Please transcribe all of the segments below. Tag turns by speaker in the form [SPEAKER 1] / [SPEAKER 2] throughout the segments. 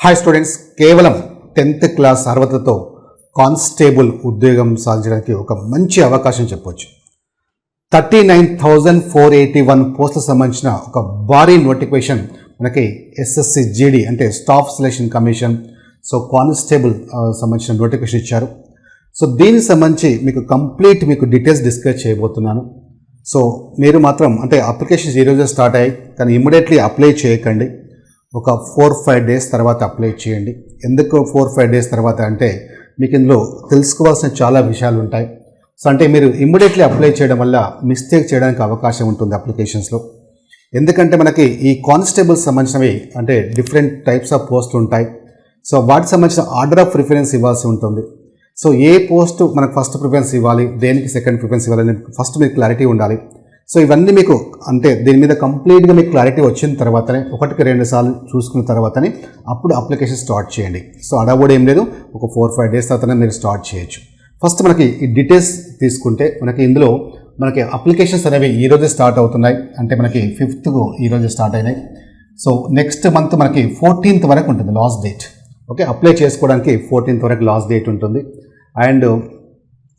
[SPEAKER 1] Hi students, కేవలం 10th class అర్హతతో constable ఉద్యోగం సాధించడానికి ఒక మంచి అవకాశం చెప్పొచ్చు. 39,481 పోస్టులకు సంబంధించిన ఒక భారీ నోటిఫికేషన్ మనకి ఎస్ఎస్సి జీడీ అంటే స్టాఫ్ సెలక్షన్ కమిషన్ కానిస్టేబుల్ సంబంధించిన నోటిఫికేషన్ ఇచ్చారు. దీనికి సంబంధించి మీకు డీటెయిల్స్ డిస్కస్ చేయబోతున్నాను. మీరు మాత్రం అప్లికేషన్స్ ఈరోజే స్టార్ట్ అయ్యాయి, కానీ ఇమ్మీడియట్లీ అప్లై చేయకండి. ఒక 4-5 డేస్ తర్వాత అప్లై చేయండి. ఎందుకు 4-5 డేస్ తర్వాత అంటే మీకు ఇందులో తెలుసుకోవాల్సిన చాలా విషయాలు ఉంటాయి. మీరు ఇమ్మీడియట్లీ అప్లై చేయడం వల్ల మిస్టేక్ చేయడానికి అవకాశం ఉంటుంది అప్లికేషన్స్లో. ఎందుకంటే మనకి ఈ కానిస్టేబుల్ సంబంధించినవి డిఫరెంట్ టైప్స్ ఆఫ్ పోస్టులు ఉంటాయి. వాటికి సంబంధించిన ఆర్డర్ ఆఫ్ ప్రిఫరెన్స్ ఇవ్వాల్సి ఉంటుంది. ఏ పోస్టు మనకు ఫస్ట్ ప్రిఫరెన్స్ ఇవ్వాలి, దేనికి సెకండ్ ప్రిఫరెన్స్ ఇవ్వాలి ఫస్ట్ మీకు క్లారిటీ ఉండాలి. ఇవన్నీ మీకు దీని మీద కంప్లీట్గా మీకు క్లారిటీ వచ్చిన తర్వాతనే 1-2 సార్లు చూసుకున్న తర్వాతనే అప్పుడు అప్లికేషన్ స్టార్ట్ చేయండి. అడగడం ఏం లేదు, ఒక 4-5 డేస్ తర్వాతనే మీరు స్టార్ట్ చేయొచ్చు. ఫస్ట్ మనకి ఈ డీటెయిల్స్ తీసుకుంటే ఇందులో అప్లికేషన్స్ అనేవి ఈరోజే స్టార్ట్ అవుతున్నాయి. మనకి 5th ఈరోజు స్టార్ట్ అయినాయి. నెక్స్ట్ మంత్ మనకి 14th వరకు ఉంటుంది లాస్ట్ డేట్. అప్లై చేసుకోవడానికి 14th వరకు లాస్ట్ డేట్ ఉంటుంది. అండ్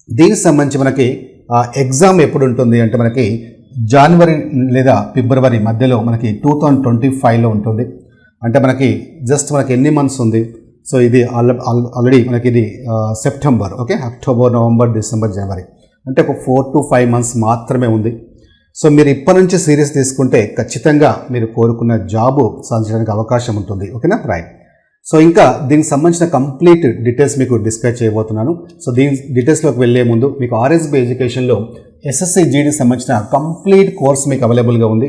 [SPEAKER 1] దీనికి సంబంధించి మనకి ఎగ్జామ్ ఎప్పుడు ఉంటుంది అంటే మనకి జనవరి లేదా ఫిబ్రవరి మధ్యలో మనకి 2025లో ఉంటుంది. మనకి ఎన్ని మంత్స్ ఉంది, ఇది ఆల్రెడీ మనకి ఇది సెప్టెంబర్, అక్టోబర్, నవంబర్, డిసెంబర్, జనవరి ఒక 4 to 5 months మాత్రమే ఉంది. మీరు ఇప్పటి నుంచి సీరియస్ తీసుకుంటే ఖచ్చితంగా మీరు కోరుకున్న జాబు సాధించడానికి అవకాశం ఉంటుంది. ఓకేనా, రైట్. ఇంకా దీనికి సంబంధించిన కంప్లీట్ డీటెయిల్స్ మీకు డిస్కస్ చేయబోతున్నాను. దీని డీటెయిల్స్లోకి వెళ్ళే ముందు మీకు ఆర్ఎస్బి ఎడ్యుకేషన్లో ఎస్ఎస్సి జీడీ సంబంధించిన కంప్లీట్ కోర్స్ మీకు అవైలబుల్గా ఉంది.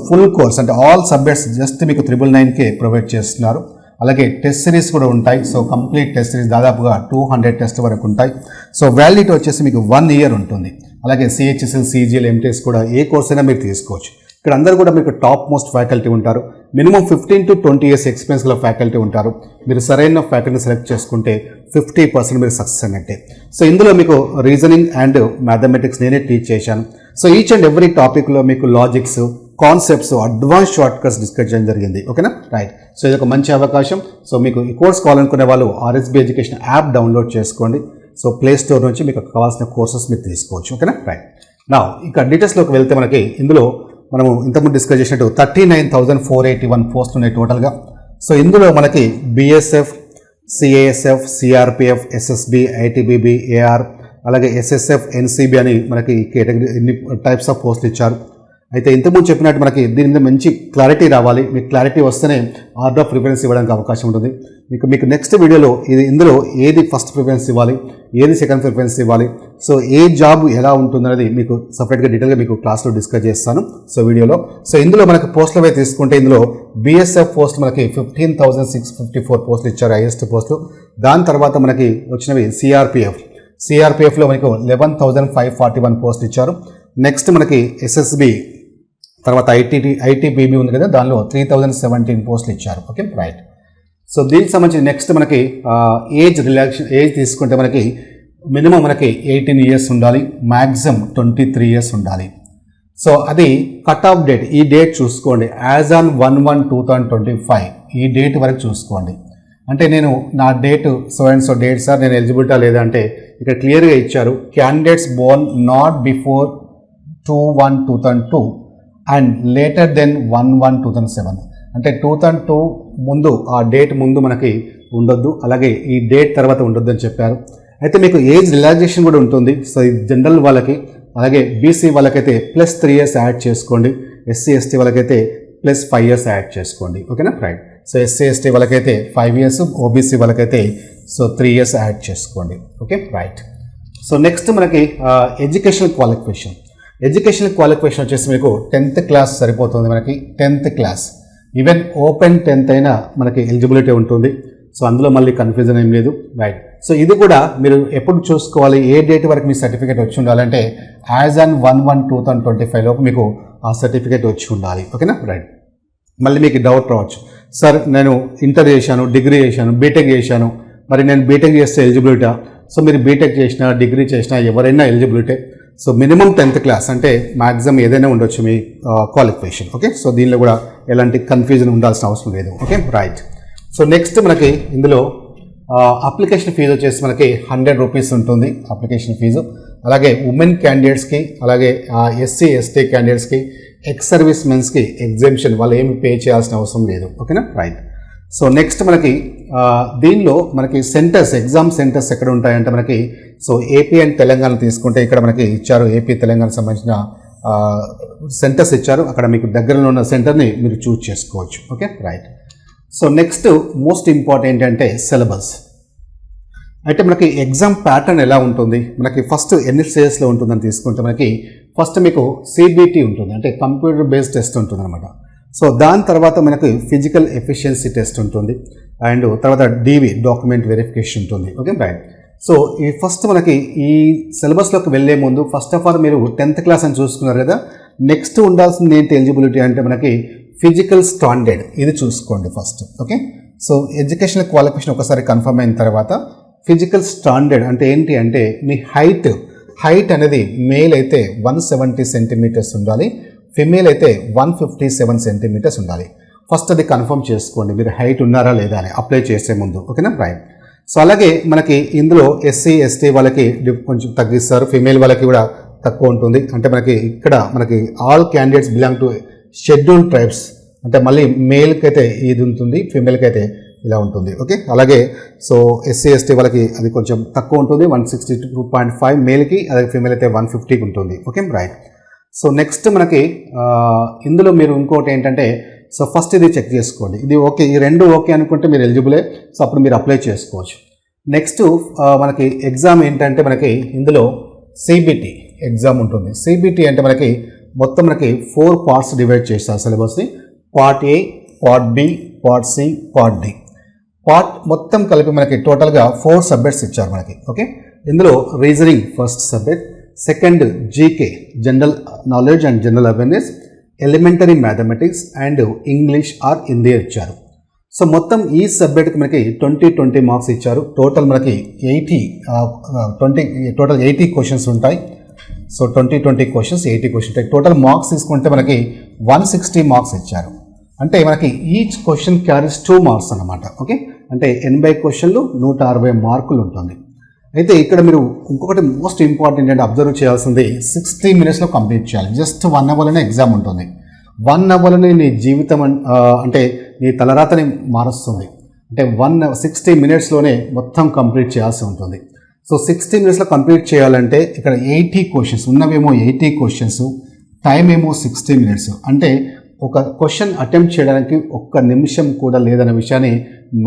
[SPEAKER 1] Full course all subjects just మీకు 999కే ప్రొవైడ్ చేస్తున్నారు. అలాగే టెస్ట్ సిరీస్ కూడా ఉంటాయి. కంప్లీట్ టెస్ట్ సిరీస్ దాదాపుగా 200 టెస్ట్ వరకు ఉంటాయి. వ్యాలిడిటీ వచ్చేసి మీకు 1 year ఉంటుంది. అలాగే సిహెచ్ఎస్ఎల్, సిజిఎల్, ఎంటెస్ కూడా ఏ కోర్స్ అయినా మీరు తీసుకోవచ్చు. ఇక్కడ అందరూ కూడా మీకు టాప్ మోస్ట్ ఫ్యాకల్టీ ఉంటారు. మినిమం 15 to 20 years ఎక్స్పీరియన్స్ గల ఫ్యాకల్టీ ఉంటారు. మీరు సరైన ఫ్యాకల్టీని సెలెక్ట్ చేసుకుంటే 50% మీరు సక్సెస్ అన్నట్టే. ఇందులో మీకు రీజనింగ్ అండ్ మ్యాథమెటిక్స్ నేనే టీచ్ చేశాను. ఈచ్ అండ్ ఎవ్రీ టాపిక్లో మీకు logics, concepts, advance short cuts discuss చేయడం జరిగింది. ఓకేనా, రైట్. ఇది ఒక మంచి అవకాశం. మీకు ఈ కోర్స్ కావాలనుకునే వాళ్ళు ఆర్ఎస్బి ఎడ్యుకేషన్ యాప్ డౌన్లోడ్ చేసుకోండి. ప్లే స్టోర్ నుంచి మీకు కావాల్సిన కోర్సెస్ మీరు తీసుకోవచ్చు. ఓకేనా, రైట్. నా ఇక డీటెయిల్స్లోకి వెళ్తే మనకి ఇందులో మనము ఇంతకుముందు డిస్కస్ చేసినట్టు 39,481 పోస్టులు ఉన్నాయి టోటల్గా. ఇందులో మనకి BSF, CASF, CRPF, SSB, ITBP, AR, అలాగే ఎస్ఎస్ఎఫ్, ఎన్సీబీ అని మనకి కేటగిరీ ఎన్ని టైప్స్ ఆఫ్ పోస్టులు ఇచ్చారు. అయితే ఇంతకుముందు చెప్పినట్టు మనకి దీని మీద మంచి క్లారిటీ రావాలి. మీకు క్లారిటీ వస్తేనే ఆర్డర్ ఆఫ్ ప్రిఫరెన్స్ ఇవ్వడానికి అవకాశం ఉంటుంది. మీకు నెక్స్ట్ వీడియోలో ఇందులో ఏది ఫస్ట్ ప్రిఫరెన్స్ ఇవ్వాలి, ఏది సెకండ్ ప్రిఫరెన్స్ ఇవ్వాలి, ఏ జాబ్ ఎలా ఉంటుందనేది మీకు సపరేట్గా డీటెయిల్గా మీకు క్లాస్లో డిస్కస్ చేస్తాను వీడియోలో. ఇందులో మనకి పోస్టులు అవి తీసుకుంటే ఇందులో బిఎస్ఎఫ్ పోస్ట్ మనకి 15,654 పోస్టులు ఇచ్చారు, హైయెస్ట్ పోస్టులు. దాని తర్వాత మనకి వచ్చినవి సిఆర్పిఎఫ్లో మనకు 11,541 పోస్టులు ఇచ్చారు. నెక్స్ట్ మనకి ఎస్ఎస్బి, తర్వాత ఐటీబీబీ ఉంది కదా, దానిలో 3,017 పోస్టులు ఇచ్చారు. Okay, right. దీనికి సంబంధించి నెక్స్ట్ మనకి ఏజ్ తీసుకుంటే మనకి మినిమం మనకి 18 years ఉండాలి, మ్యాక్సిమం 23 years ఉండాలి. అది కట్ ఆఫ్ డేట్, ఈ డేట్ చూసుకోండి. యాజ్ ఆన్ 1/1/2025 ఈ డేట్ వరకు చూసుకోండి. నేను నా డేట్ సో డేట్ సార్ నేను ఎలిజిబిలిటా లేదా అంటే ఇక్కడ క్లియర్గా ఇచ్చారు. Candidates born not before 2/1/2002 and later then 1/1/2007. 2002 ముందు, ఆ డేట్ ముందు మనకి ఉండొద్దు, అలాగే ఈ డేట్ తర్వాత ఉండొద్దు అని చెప్పారు. అయితే మీకు ఏజ్ రిలాక్సేషన్ కూడా ఉంటుంది. జనరల్ వాళ్ళకి, అలాగే బీసీ వాళ్ళకైతే +3 years యాడ్ చేసుకోండి. ఎస్సీ ఎస్టీ వాళ్ళకైతే +5 years యాడ్ చేసుకోండి. ఓకేనా, రైట్. ఎస్సీ ఎస్టీ వాళ్ళకైతే 5 years, ఓబీసీ వాళ్ళకైతే 3 years యాడ్ చేసుకోండి. Okay, right. నెక్స్ట్ మనకి ఎడ్యుకేషనల్ క్వాలిఫికేషన్ వచ్చేసి మీకు 10th క్లాస్ సరిపోతుంది. మనకి 10th class, even open 10th అయినా మనకి ఎలిజిబిలిటీ ఉంటుంది. అందులో మళ్ళీ కన్ఫ్యూజన్ ఏం లేదు, రైట్. ఇది కూడా మీరు ఎప్పుడు చూసుకోవాలి, ఏ డేట్ వరకు మీ సర్టిఫికేట్ వచ్చి ఉండాలంటే యాజ్ ఆన్ 1/1/2025 లోపు మీకు ఆ సర్టిఫికేట్ వచ్చి ఉండాలి. ఓకేనా, రైట్. మళ్ళీ మీకు డౌట్ రావచ్చు, సార్ నేను ఇంటర్ చేశాను, డిగ్రీ చేశాను, బీటెక్ చేశాను, మరి నేను బీటెక్ చేస్తే ఎలిజిబిలిటా? మీరు బీటెక్ చేసినా, డిగ్రీ చేసినా ఎవరైనా ఎలిజిబిలిటీ. మినిమం 10th క్లాస్ అంటే మ్యాక్సిమం ఏదైనా ఉండొచ్చు మీ క్వాలిఫికేషన్. ఓకే, దీనిలో కూడా ఎలాంటి కన్ఫ్యూజన్ ఉండాల్సిన అవసరం లేదు. Okay, right. సో నెక్స్ట్ మనకి ఇందులో అప్లికేషన్ ఫీజు వచ్చేసి మనకి 100 రూపీస్ ఉంటుంది అప్లికేషన్ ఫీజు. అలాగే ఉమెన్ క్యాండిడేట్స్కి, అలాగే ఎస్సీ ఎస్టీ క్యాండిడేట్స్కి, ఎక్స్ సర్వీస్ మెన్స్కి ఎగ్జామ్షన్ వాళ్ళు ఏమి పే చేయాల్సిన అవసరం లేదు. ఓకేనా, రైట్. సో నెక్స్ట్ మనకి దీనిలో మనకి సెంటర్స్, ఎగ్జామ్ సెంటర్స్ ఎక్కడ ఉంటాయంటే మనకి సో ఏపీ అండ్ తెలంగాణ తీసుకుంటే ఇక్కడ మనకి ఇచ్చారు, ఏపీ తెలంగాణ సంబంధించిన సెంటర్స్ ఇచ్చారు. అక్కడ మీకు దగ్గరలో ఉన్న సెంటర్ని మీరు చూజ్ చేసుకోవచ్చు. Okay, right. So next most important అంటే సిలబస్. అయితే మనకి ఎగ్జామ్ ప్యాటర్న్ ఎలా ఉంటుంది, మనకి ఫస్ట్ ఎన్ని స్టేజెస్లో ఉంటుందని తీసుకుంటే మనకి ఫస్ట్ మీకు సిబిటి ఉంటుంది, అంటే కంప్యూటర్ బేస్డ్ టెస్ట్ ఉంటుంది అనమాట. సో దాని తర్వాత మనకి ఫిజికల్ ఎఫిషియన్సీ టెస్ట్ ఉంటుంది, అండ్ తర్వాత డివి డాక్యుమెంట్ వెరిఫికేషన్ ఉంటుంది. Okay, right. సో ఈ ఫస్ట్ మనకి ఈ సిలబస్లోకి వెళ్ళే ముందు ఫస్ట్ ఆఫ్ ఆల్ మీరు 10th క్లాస్ అని చూసుకున్నారు కదా, నెక్స్ట్ ఉండాల్సింది ఏంటి ఎలిజిబిలిటీ అంటే మనకి ఫిజికల్ స్టాండర్డ్, ఇది చూసుకోండి first. Okay, so educational qualification ఒకసారి కన్ఫర్మ్ అయిన తర్వాత ఫిజికల్ స్టాండర్డ్ అంటే ఏంటి అంటే మీ హైట్ అనేది మేల్ అయితే 170 సెంటీమీటర్స్ ఉండాలి, ఫిమేల్ అయితే 157 సెంటీమీటర్స్ ఉండాలి. ఫస్ట్ అది కన్ఫర్మ్ చేసుకోండి మీరు హైట్ ఉన్నారా లేదా అని అప్లై చేసే ముందు. ఓకేనా, రైట్. సో అలాగే మనకి ఇందులో ఎస్సీ ఎస్టీ వాళ్ళకి కొంచెం తగ్గిస్తారు, ఫిమేల్ వాళ్ళకి కూడా తక్కువ ఉంటుంది. అంటే మనకి ఇక్కడ మనకి all candidates belong to schedule tribes, అంటే మళ్ళీ మేల్కి అయితే ఇది ఉంటుంది, ఫిమేల్కి అయితే ఇలా ఉంటుంది. ఓకే, అలాగే సో ఎస్సీ ఎస్టీ వాళ్ళకి అది కొంచెం తక్కువ ఉంటుంది, 162.5 మేల్కి, అలాగే ఫిమేల్ అయితే 150కి ఉంటుంది. Okay, right. సో నెక్స్ట్ మనకి ఇందులో మీరు ఇంకోటి ఏంటంటే సో ఫస్ట్ ఇది చెక్ చేసుకోండి, ఇది ఓకే, ఈ రెండు ఓకే అనుకుంటే మీరు ఎలిజిబులే, సో అప్పుడు మీరు అప్లై చేసుకోవచ్చు. నెక్స్ట్ మనకి ఎగ్జామ్ ఏంటంటే మనకి ఇందులో సిబిటి ఎగ్జామ్ ఉంటుంది. సిబిటి అంటే మనకి మొత్తం మనకి 4 పార్ట్స్ డివైడ్ చేస్తారు సిలబస్ని. Part A, part B, part C, part D. Part మొత్తం కలిపి మనకి టోటల్గా 4 సబ్జెక్ట్స్ ఇచ్చారు మనకి. ఓకే, ఇందులో reasoning first subject, second GK general knowledge and general awareness, elementary mathematics and English are Hindi ఇచ్చారు. సో మొత్తం ఈ సబ్జెక్ట్కి మనకి 20 మార్క్స్ ఇచ్చారు. టోటల్ మనకి 80 క్వశ్చన్స్ ఉంటాయి. సో 20 క్వశ్చన్స్, 80 క్వశ్చన్స్ ఉంటాయి. టోటల్ మార్క్స్ తీసుకుంటే మనకి 160 మార్క్స్ ఇచ్చారు. అంటే మనకి ఈచ్ క్వశ్చన్ క్యారీస్ 2 మార్క్స్ అన్నమాట. ఓకే, అంటే 80 క్వశ్చన్లు 160 మార్కులు ఉంటుంది. అయితే ఇక్కడ మీరు ఇంకొకటి మోస్ట్ ఇంపార్టెంట్ అంటే అబ్జర్వ్ చేయాల్సింది 60 మినిట్స్లో కంప్లీట్ చేయాలి. జస్ట్ 1 అవర్లోనే ఎగ్జామ్ ఉంటుంది. 1 అవర్లోనే నీ జీవితం అంటే నీ తలరాతని మారుస్తుంది. అంటే 60 మినిట్స్లోనే మొత్తం కంప్లీట్ చేయాల్సి ఉంటుంది. సో 60 మినిట్స్లో కంప్లీట్ చేయాలంటే ఇక్కడ 80 క్వశ్చన్స్ ఉన్నవేమో 80 క్వశ్చన్స్, టైం ఏమో 60 మినిట్స్. అంటే ఒక క్వశ్చన్ అటెంప్ట్ చేయడానికి 1 నిమిషం కూడా లేదనే విషయాన్ని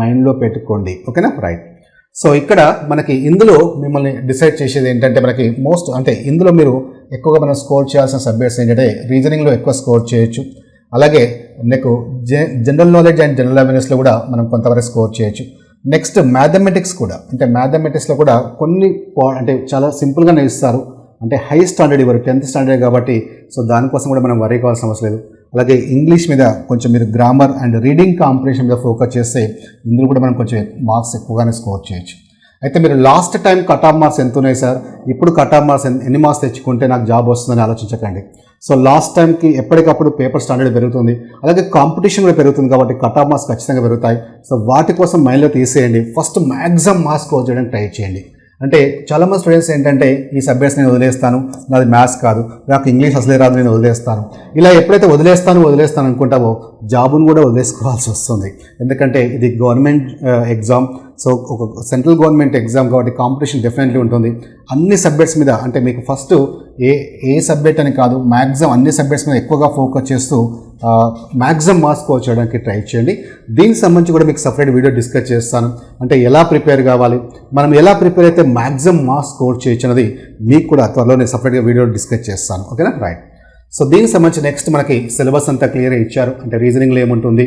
[SPEAKER 1] మైండ్లో పెట్టుకోండి. ఓకేనా, రైట్. సో ఇక్కడ మనకి ఇందులో మిమ్మల్ని డిసైడ్ చేసేది ఏంటంటే మనకి మోస్ట్ అంటే ఇందులో మీరు ఎక్కువగా మనం స్కోర్ చేయాల్సిన సబ్జెక్ట్స్ ఏంటంటే రీజనింగ్లో ఎక్కువ స్కోర్ చేయొచ్చు, అలాగే నీకు జనరల్ నాలెడ్జ్ అండ్ జనరల్ అవేర్నెస్లో కూడా మనం కొంతవరకు స్కోర్ చేయొచ్చు. నెక్స్ట్ మ్యాథమెటిక్స్ కూడా, అంటే మ్యాథమెటిక్స్లో కూడా కొన్ని అంటే చాలా సింపుల్గానే ఇస్తారు, అంటే హై స్టాండర్డ్ ఇవ్వరు, 10th స్టాండర్డ్ కాబట్టి. సో దానికోసం కూడా మనం వరీ కావాల్సిన అవసరం లేదు. అలాగే ఇంగ్లీష్ మీద కొంచెం మీరు గ్రామర్ అండ్ రీడింగ్ కాంపిటీషన్ మీద ఫోకస్ చేస్తే ఇందులో కూడా మనం కొంచెం మార్క్స్ ఎక్కువగానే స్కోర్ చేయొచ్చు. అయితే మీరు last time cut off marks ఎంత ఉన్నాయి సార్, ఇప్పుడు కట్ ఆఫ్ మార్క్స్ ఎన్ని మార్క్స్ తెచ్చుకుంటే నాకు జాబ్ వస్తుందని ఆలోచించకండి. సో లాస్ట్ టైంకి ఎప్పటికప్పుడు పేపర్ స్టాండర్డ్ పెరుగుతుంది, అలాగే కాంపిటీషన్ కూడా పెరుగుతుంది కాబట్టి కట్ ఆఫ్ మార్క్స్ ఖచ్చితంగా పెరుగుతాయి. సో వాటి కోసం మైండ్లో తీసేయండి, ఫస్ట్ మ్యాక్సిమం మార్క్స్ స్కోర్ చేయడానికి ట్రై చేయండి. అంటే చాలామంది స్టూడెంట్స్ ఏంటంటే ఈ సబ్జెక్ట్స్ నేను వదిలేస్తాను, నాది మ్యాథ్స్ కాదు, నాకు ఇంగ్లీష్ అసలే రాదు, నేను వదిలేస్తాను. ఇలా ఎప్పుడైతే వదిలేస్తాను అనుకుంటావో జాబును కూడా వదిలేసుకోవాల్సి వస్తుంది. ఎందుకంటే ఇది గవర్నమెంట్ ఎగ్జామ్, సో ఒక సెంట్రల్ గవర్నమెంట్ ఎగ్జామ్ కాబట్టి కాంపిటీషన్ డెఫినెట్లీ ఉంటుంది. అన్ని సబ్జెక్ట్స్ మీద అంటే మీకు ఫస్ట్ ఏ సబ్జెక్ట్ అని కాదు, మ్యాక్సిమం అన్ని సబ్జెక్ట్స్ మీద ఎక్కువగా ఫోకస్ చేస్తూ మ్యాక్సిమం మార్క్స్ స్కోర్ చేయడానికి ట్రై చేయండి. దీనికి సంబంధించి కూడా మీకు సపరేట్ వీడియో డిస్కస్ చేస్తాను, అంటే ఎలా ప్రిపేర్ కావాలి, మనం ఎలా ప్రిపేర్ అయితే మ్యాక్సిమం మార్క్స్ స్కోర్ చేయొచ్చు అనేది మీకు కూడా త్వరలోనే సపరేట్గా వీడియో డిస్కస్ చేస్తాను. ఓకేనా, రైట్. సో దీనికి సంబంధించి నెక్స్ట్ మనకి సిలబస్ అంతా క్లియర్గా ఇచ్చారు. అంటే రీజనింగ్లో ఏముంటుంది,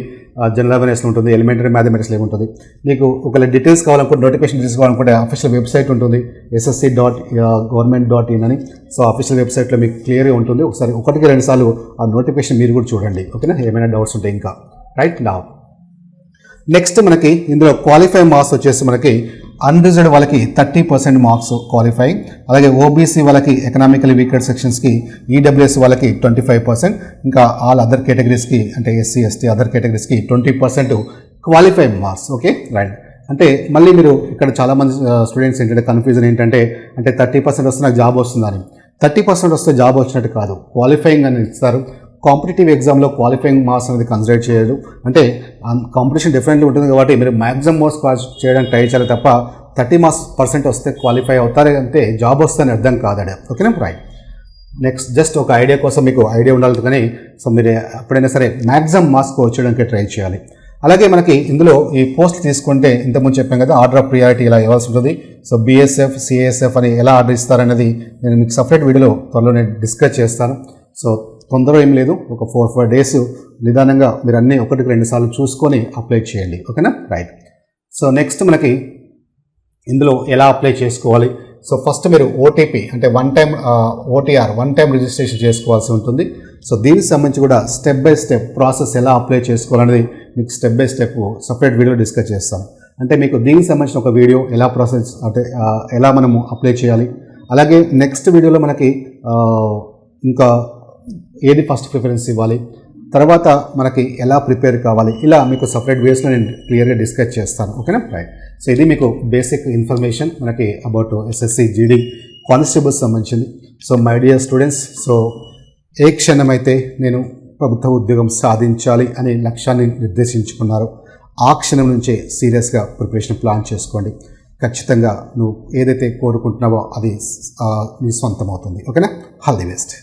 [SPEAKER 1] జనరల్ అవేర్నెస్లో ఉంటుంది, ఎలిమెంటరీ మ్యాథమెటిక్స్లో ఏముంటుంది. మీకు ఒకవేళ డీటెయిల్స్ కావాలనుకుంటే, నోటిఫికేషన్ డీటెయిల్స్ కావాలనుకుంటే అఫీషియల్ వెబ్సైట్ ఉంటుంది ssc.government.in అని. సో అఫీషియల్ వెబ్సైట్లో మీకు క్లియర్గా ఉంటుంది. ఒకసారి 1-2 సార్లు ఆ నోటిఫికేషన్ మీరు కూడా చూడండి. ఓకేనా, ఏమైనా డౌట్స్ ఉంటే ఇంకా రైట్ నా. నెక్స్ట్ మనకి ఇందులో క్వాలిఫై మార్క్స్ వచ్చేసి మనకి అన్రిజర్వ్డ్ వాళ్ళకి 30% మార్క్స్ క్వాలిఫై, అలాగే ఓబీసీ వాళ్ళకి ఎకనామికలీ వీకర్ సెక్షన్స్కి, ఈడబ్ల్యూఎస్ వాళ్ళకి 25%, ఇంకా ఆల్ అదర్ కేటగిరీస్కి అంటే ఎస్సీ ఎస్టీ అదర్ కేటగిరీస్కి 20% క్వాలిఫైయింగ్ మార్క్స్. Okay right. అంటే మళ్ళీ మీరు ఇక్కడ చాలామంది స్టూడెంట్స్ ఏంటంటే కన్ఫ్యూజన్ ఏంటంటే 30% వస్తే నాకు జాబ్ వస్తుందని. 30% వస్తే జాబ్ వచ్చినట్టు కాదు, క్వాలిఫైయింగ్ అని ఇస్తారు. కాంపిటేటివ్ ఎగ్జామ్లో క్వాలిఫైయింగ్ మార్క్స్ అనేది కన్సిడర్ చేయరు. అంటే కాంపిటీషన్ డిఫరెంట్గా ఉంటుంది కాబట్టి మీరు మ్యాక్సిమం మార్క్స్ చేయడానికి ట్రై చేయాలి తప్ప 30% వస్తే క్వాలిఫై అవుతారే అంటే జాబ్ వస్తుందని అర్థం కాదడ. ఓకేనా రైట్. నెక్స్ట్ జస్ట్ ఒక ఐడియా కోసం మీకు ఐడియా ఉండాలి కానీ సో మీరు ఎప్పుడైనా సరే మ్యాక్సిమం మార్క్స్ వచ్చేయడానికి ట్రై చేయాలి. అలాగే మనకి ఇందులో ఈ పోస్ట్ తీసుకుంటే ఇంతకుముందు చెప్పాం కదా, ఆర్డర్ ఆఫ్ ప్రియారిటీ ఇలా ఇవ్వాల్సి ఉంటుంది. సో బీఎస్ఎఫ్ సిఎస్ఎఫ్ అని ఎలా ఆర్డర్ ఇస్తారనేది నేను మీకు సపరేట్ వీడియోలో త్వరలో నేను డిస్కస్ చేస్తాను. సో తొందర ఏం లేదు, ఒక 4-5 డేస్ నిదానంగా మీరు అన్నీ 1-2 సార్లు చూసుకొని అప్లై చేయండి. ఓకేనా రైట్. సో నెక్స్ట్ మనకి ఇందులో ఎలా అప్లై చేసుకోవాలి. సో ఫస్ట్ మీరు ఓటీపీ అంటే వన్ టైం రిజిస్ట్రేషన్ చేసుకోవాల్సి ఉంటుంది. సో దీనికి సంబంధించి కూడా స్టెప్ బై స్టెప్ ప్రాసెస్ ఎలా అప్లై చేసుకోవాలనేది మీకు step by step separate video discuss చేస్తాను. అంటే మీకు దీనికి సంబంధించిన ఒక వీడియో ఎలా ప్రాసెస్ అంటే ఎలా మనము అప్లై చేయాలి. అలాగే నెక్స్ట్ వీడియోలో మనకి ఇంకా ఏది ఫస్ట్ ప్రిఫరెన్స్ ఇవ్వాలి, తర్వాత మనకి ఎలా ప్రిపేర్ కావాలి, ఇలా మీకు సపరేట్ వీడియోస్లో నేను క్లియర్గా డిస్కస్ చేస్తాను. ఓకేనా రైట్. సో ఇది మీకు బేసిక్ ఇన్ఫర్మేషన్ మనకి అబౌట్ ఎస్ఎస్సి జీడీ కానిస్టేబుల్స్ సంబంధించింది. So my dear students, so ఏ క్షణం అయితే నేను ప్రభుత్వ ఉద్యోగం సాధించాలి అనే లక్ష్యాన్ని నిర్దేశించుకున్నారు, ఆ క్షణం నుంచే సీరియస్గా ప్రిపరేషన్ ప్లాన్ చేసుకోండి. ఖచ్చితంగా నువ్వు ఏదైతే కోరుకుంటున్నావో అది నీ సొంతం అవుతుంది. ఓకేనా. All the best.